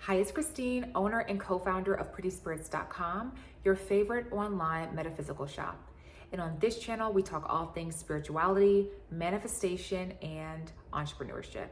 Hi, it's Christine, owner and co-founder of PrettySpirits.com, your favorite online metaphysical shop. And on this channel, we talk all things spirituality, manifestation, and entrepreneurship.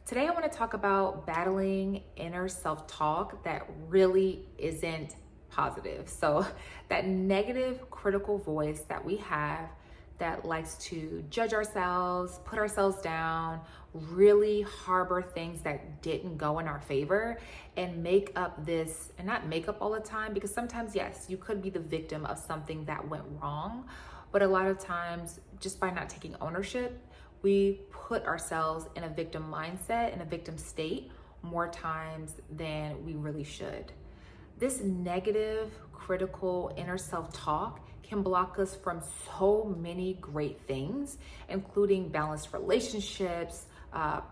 Today, I want to talk about battling inner self-talk that really isn't positive. So that negative critical voice that we have that likes to judge ourselves, put ourselves down, really harbor things that didn't go in our favor, and make up this, and not make up all the time, because sometimes, yes, you could be the victim of something that went wrong. But a lot of times, just by not taking ownership, we put ourselves in a victim mindset, in a victim state, more times than we really should. This negative, critical inner self-talk can block us from so many great things, including balanced relationships,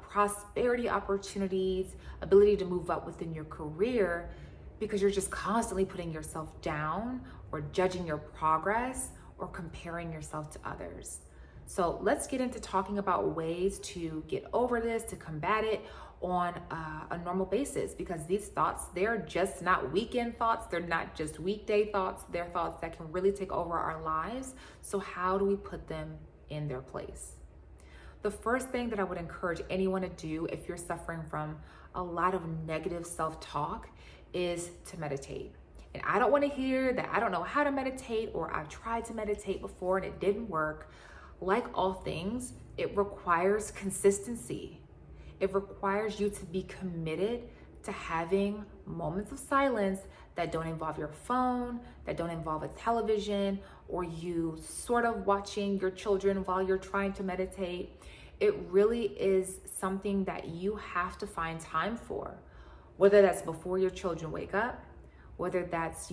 prosperity opportunities, ability to move up within your career, because you're just constantly putting yourself down or judging your progress or comparing yourself to others. So let's get into talking about ways to get over this, to combat it on a normal basis, because these thoughts, they're just not weekend thoughts. They're not just weekday thoughts. They're thoughts that can really take over our lives. So how do we put them in their place? The first thing that I would encourage anyone to do if you're suffering from a lot of negative self-talk is to meditate. And I don't want to hear that I don't know how to meditate, or I've tried to meditate before and it didn't work. Like all things, it requires consistency. It requires you to be committed to having moments of silence that don't involve your phone, that don't involve a television, or you sort of watching your children while you're trying to meditate. It really is something that you have to find time for, whether that's before your children wake up, whether that's,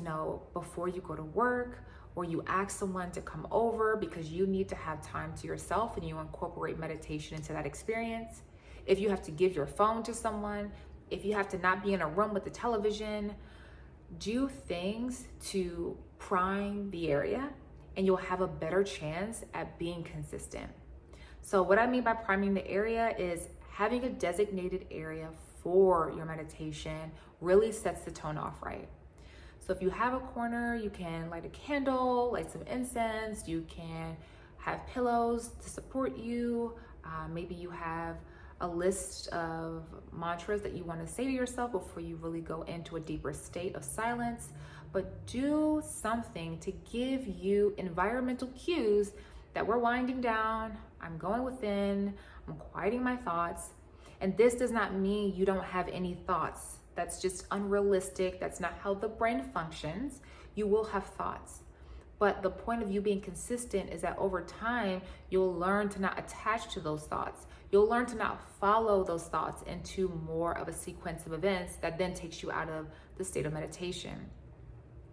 before you go to work, or you ask someone to come over because you need to have time to yourself and you incorporate meditation into that experience. If you have to give your phone to someone, if you have to not be in a room with the television, do things to prime the area and you'll have a better chance at being consistent. So what I mean by priming the area is having a designated area for your meditation really sets the tone off right. So if you have a corner, you can light a candle, light some incense, you can have pillows to support you. Maybe you have a list of mantras that you want to say to yourself before you really go into a deeper state of silence. But do something to give you environmental cues that we're winding down, I'm going within, I'm quieting my thoughts. And this does not mean you don't have any thoughts. That's just unrealistic. That's not how the brain functions. You will have thoughts. But the point of you being consistent is that over time, you'll learn to not attach to those thoughts. You'll learn to not follow those thoughts into more of a sequence of events that then takes you out of the state of meditation.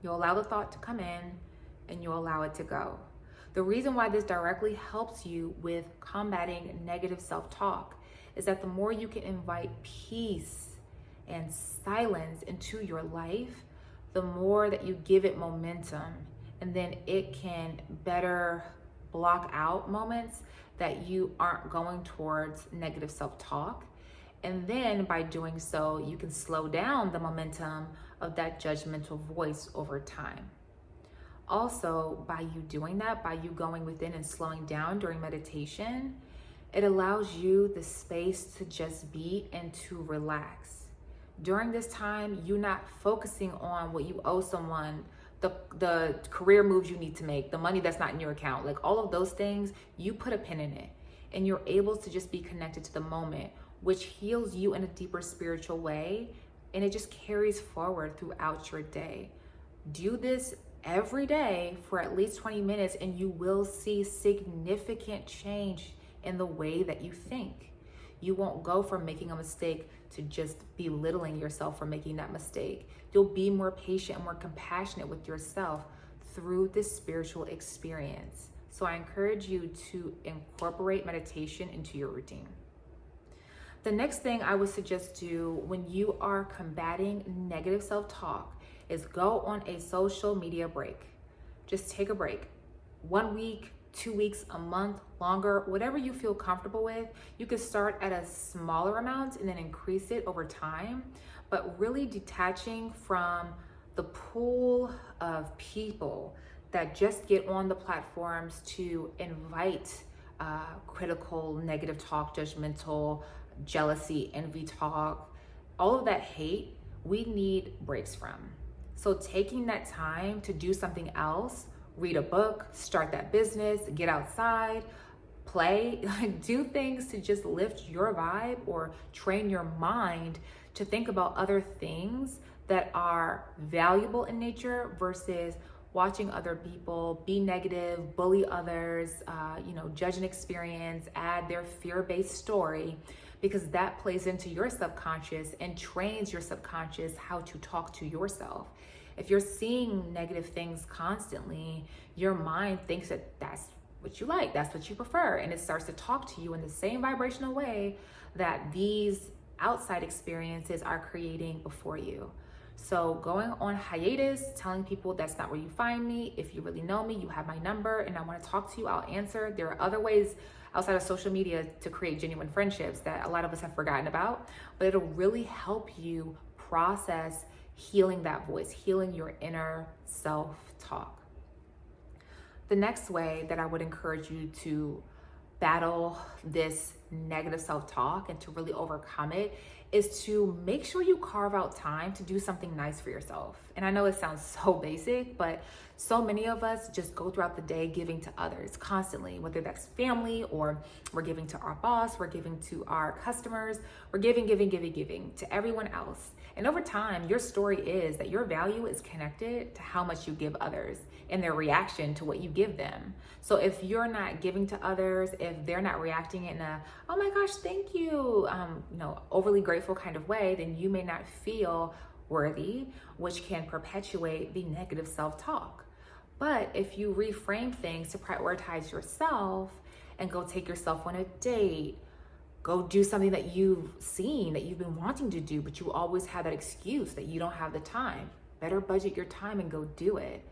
You'll allow the thought to come in and you'll allow it to go. The reason why this directly helps you with combating negative self-talk is that the more you can invite peace and silence into your life, the more that you give it momentum, and then it can better block out moments that you aren't going towards negative self-talk. And then by doing so, you can slow down the momentum of that judgmental voice over time. Also, by you doing that, by you going within and slowing down during meditation, it allows you the space to just be and to relax. During this time, you're not focusing on what you owe someone, the career moves you need to make, the money that's not in your account, like all of those things, you put a pin in it and you're able to just be connected to the moment, which heals you in a deeper spiritual way. And it just carries forward throughout your day. Do this every day for at least 20 minutes and you will see significant change in the way that you think. You won't go from making a mistake to just belittling yourself for making that mistake. You'll be more patient and more compassionate with yourself through this spiritual experience. So I encourage you to incorporate meditation into your routine. The next thing I would suggest do when you are combating negative self-talk is go on a social media break. Just take a break. 1 week, 2 weeks, a month, longer, whatever you feel comfortable with. You could start at a smaller amount and then increase it over time. but really detaching from the pool of people that just get on the platforms to invite critical, negative talk, judgmental, jealousy, envy talk, all of that hate, we need breaks from. So taking that time to do something else, read a book, start that business, get outside, play, like do things to just lift your vibe or train your mind to think about other things that are valuable in nature versus watching other people be negative, bully others, judge an experience, add their fear-based story, because that plays into your subconscious and trains your subconscious how to talk to yourself. If you're seeing negative things constantly, your mind thinks that that's what you like, that's what you prefer, and it starts to talk to you in the same vibrational way that these outside experiences are creating before you. So going on hiatus, telling people that's not where you find me. If you really know me, you have my number and I want to talk to you, I'll answer. There are other ways outside of social media to create genuine friendships that a lot of us have forgotten about, but it'll really help you process healing that voice, healing your inner self-talk. The next way that I would encourage you to battle this negative self-talk and to really overcome it is to make sure you carve out time to do something nice for yourself. And I know it sounds so basic, but so many of us just go throughout the day giving to others constantly, whether that's family or we're giving to our boss, we're giving to our customers, we're giving to everyone else. And over time, your story is that your value is connected to how much you give others and their reaction to what you give them. So if you're not giving to others, if they're not reacting in a, oh my gosh, thank you, overly grateful kind of way, then you may not feel worthy, which can perpetuate the negative self-talk. But if you reframe things to prioritize yourself and go take yourself on a date, go do something that you've seen, that you've been wanting to do, but you always have that excuse that you don't have the time. Better budget your time and go do it.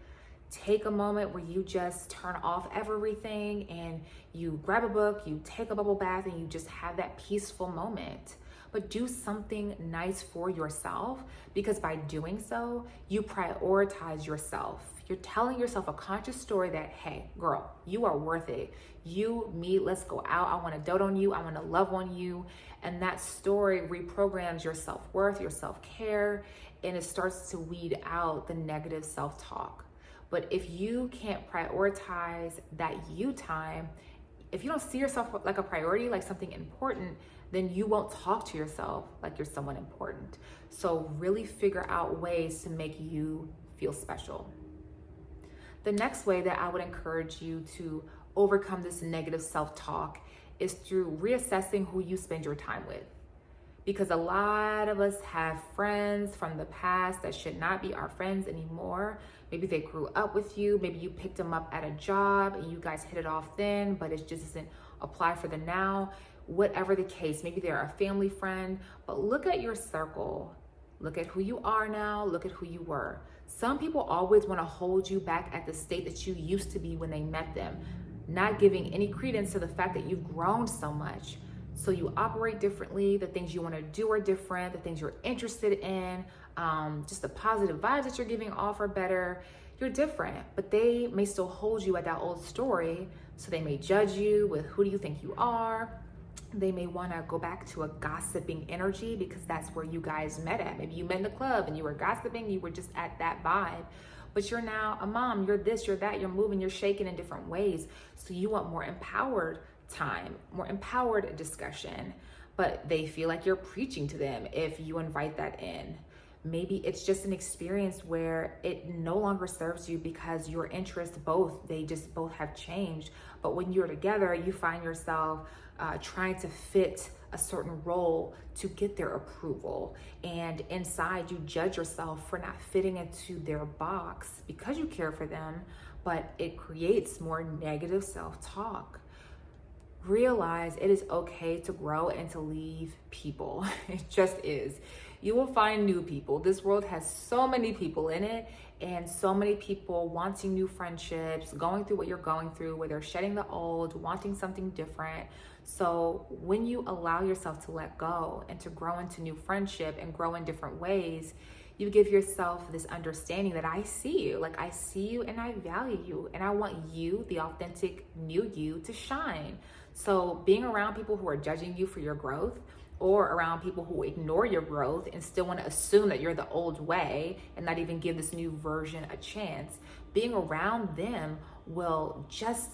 Take a moment where you just turn off everything and you grab a book, you take a bubble bath, and you just have that peaceful moment. But do something nice for yourself, because by doing so, you prioritize yourself. You're telling yourself a conscious story that, hey, girl, you are worth it. You, me, let's go out. I want to dote on you. I want to love on you. And that story reprograms your self-worth, your self-care, and it starts to weed out the negative self-talk. But if you can't prioritize that you time, if you don't see yourself like a priority, like something important, then you won't talk to yourself like you're someone important. So really figure out ways to make you feel special. The next way that I would encourage you to overcome this negative self-talk is through reassessing who you spend your time with. Because a lot of us have friends from the past that should not be our friends anymore. Maybe they grew up with you. Maybe you picked them up at a job and you guys hit it off then, but it just doesn't apply for the now. Whatever the case, maybe they're a family friend, but look at your circle. Look at who you are now. Look at who you were. Some people always want to hold you back at the state that you used to be when they met them, not giving any credence to the fact that you've grown so much. So you operate differently, the things you want to do are different, the things you're interested in, just the positive vibes that you're giving off are better. You're different, but they may still hold you at that old story. So they may judge you with, who do you think you are? They may want to go back to a gossiping energy because that's where you guys met at. Maybe you met in the club and you were gossiping, you were just at that vibe. But you're now a mom, you're this, you're that, you're moving, you're shaking in different ways. So you want more empowered time, more empowered discussion, but they feel like you're preaching to them if you invite that in. Maybe it's just an experience where it no longer serves you because your interests they just both have changed. But when you're together, you find yourself trying to fit a certain role to get their approval. And inside you judge yourself for not fitting into their box because you care for them, but it creates more negative self-talk. Realize it is okay to grow and to leave people. It just is. You will find new people. This world has so many people in it, and so many people wanting new friendships, going through what you're going through, where they're shedding the old, wanting something different. So when you allow yourself to let go and to grow into new friendship and grow in different ways, you give yourself this understanding that I see you, like I see you and I value you, and I want you, the authentic new you, to shine. So being around people who are judging you for your growth, or around people who ignore your growth and still want to assume that you're the old way and not even give this new version a chance, being around them will just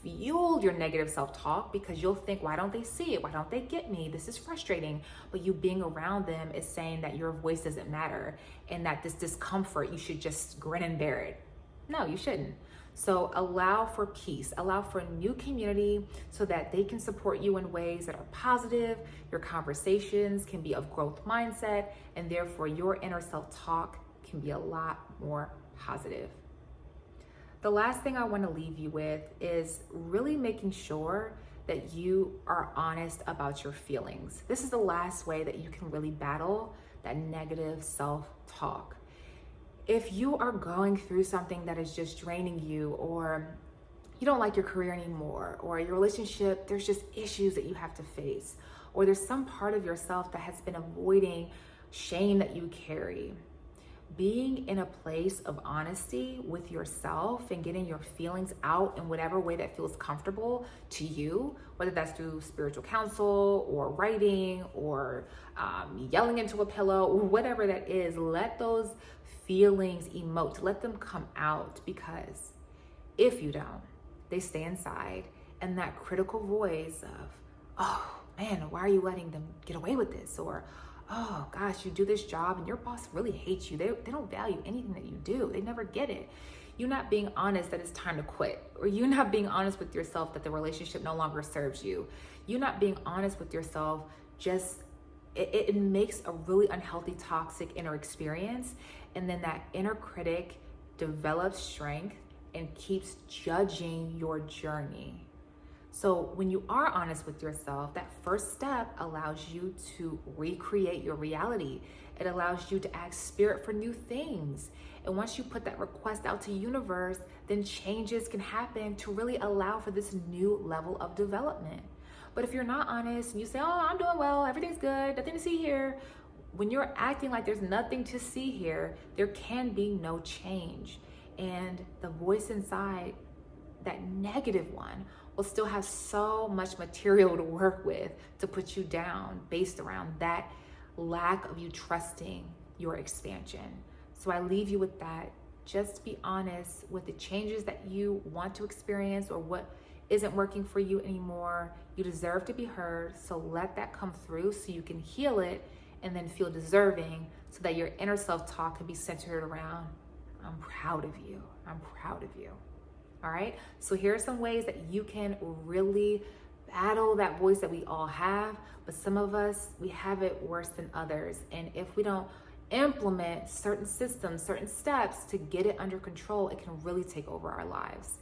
fuel your negative self-talk, because you'll think, why don't they see it? Why don't they get me? This is frustrating. But you being around them is saying that your voice doesn't matter, and that this discomfort, you should just grin and bear it. No, you shouldn't. So allow for peace, allow for a new community so that they can support you in ways that are positive. Your conversations can be of growth mindset, and therefore your inner self-talk can be a lot more positive. The last thing I want to leave you with is really making sure that you are honest about your feelings. This is the last way that you can really battle that negative self-talk. If you are going through something that is just draining you, or you don't like your career anymore, or your relationship, there's just issues that you have to face, or there's some part of yourself that has been avoiding shame that you carry, being in a place of honesty with yourself and getting your feelings out in whatever way that feels comfortable to you, whether that's through spiritual counsel or writing or yelling into a pillow or whatever that is, let those feelings emote, let them come out, because if you don't, they stay inside, and that critical voice of, oh man, why are you letting them get away with this? Or, oh gosh, you do this job and your boss really hates you. They don't value anything that you do. They never get it. You not being honest that it's time to quit, or you not being honest with yourself that the relationship no longer serves you. You not being honest with yourself, just it makes a really unhealthy, toxic inner experience. And then that inner critic develops strength and keeps judging your journey. So when you are honest with yourself, that first step allows you to recreate your reality. It allows you to ask spirit for new things. And once you put that request out to the universe, then changes can happen to really allow for this new level of development. But if you're not honest and you say, oh, I'm doing well, everything's good, nothing to see here, when you're acting like there's nothing to see here, there can be no change. And the voice inside, that negative one, will still have so much material to work with to put you down based around that lack of you trusting your expansion. So I leave you with that. Just be honest with the changes that you want to experience or what isn't working for you anymore. You deserve to be heard, so let that come through so you can heal it and then feel deserving, so that your inner self-talk can be centered around, I'm proud of you. I'm proud of you. All right. So here are some ways that you can really battle that voice that we all have, but some of us, we have it worse than others. And if we don't implement certain systems, certain steps to get it under control, it can really take over our lives.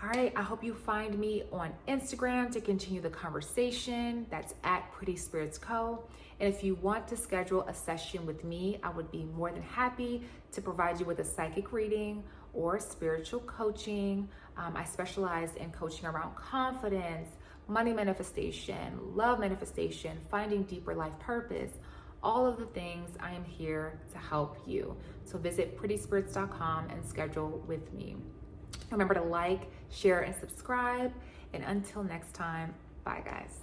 All right, I hope you find me on Instagram to continue the conversation. That's at Pretty Spirits Co. And if you want to schedule a session with me, I would be more than happy to provide you with a psychic reading or spiritual coaching. I specialize in coaching around confidence, money manifestation, love manifestation, finding deeper life purpose, all of the things. I am here to help you. So visit prettyspirits.com and schedule with me. Remember to like, share, and subscribe. And until next time, bye guys.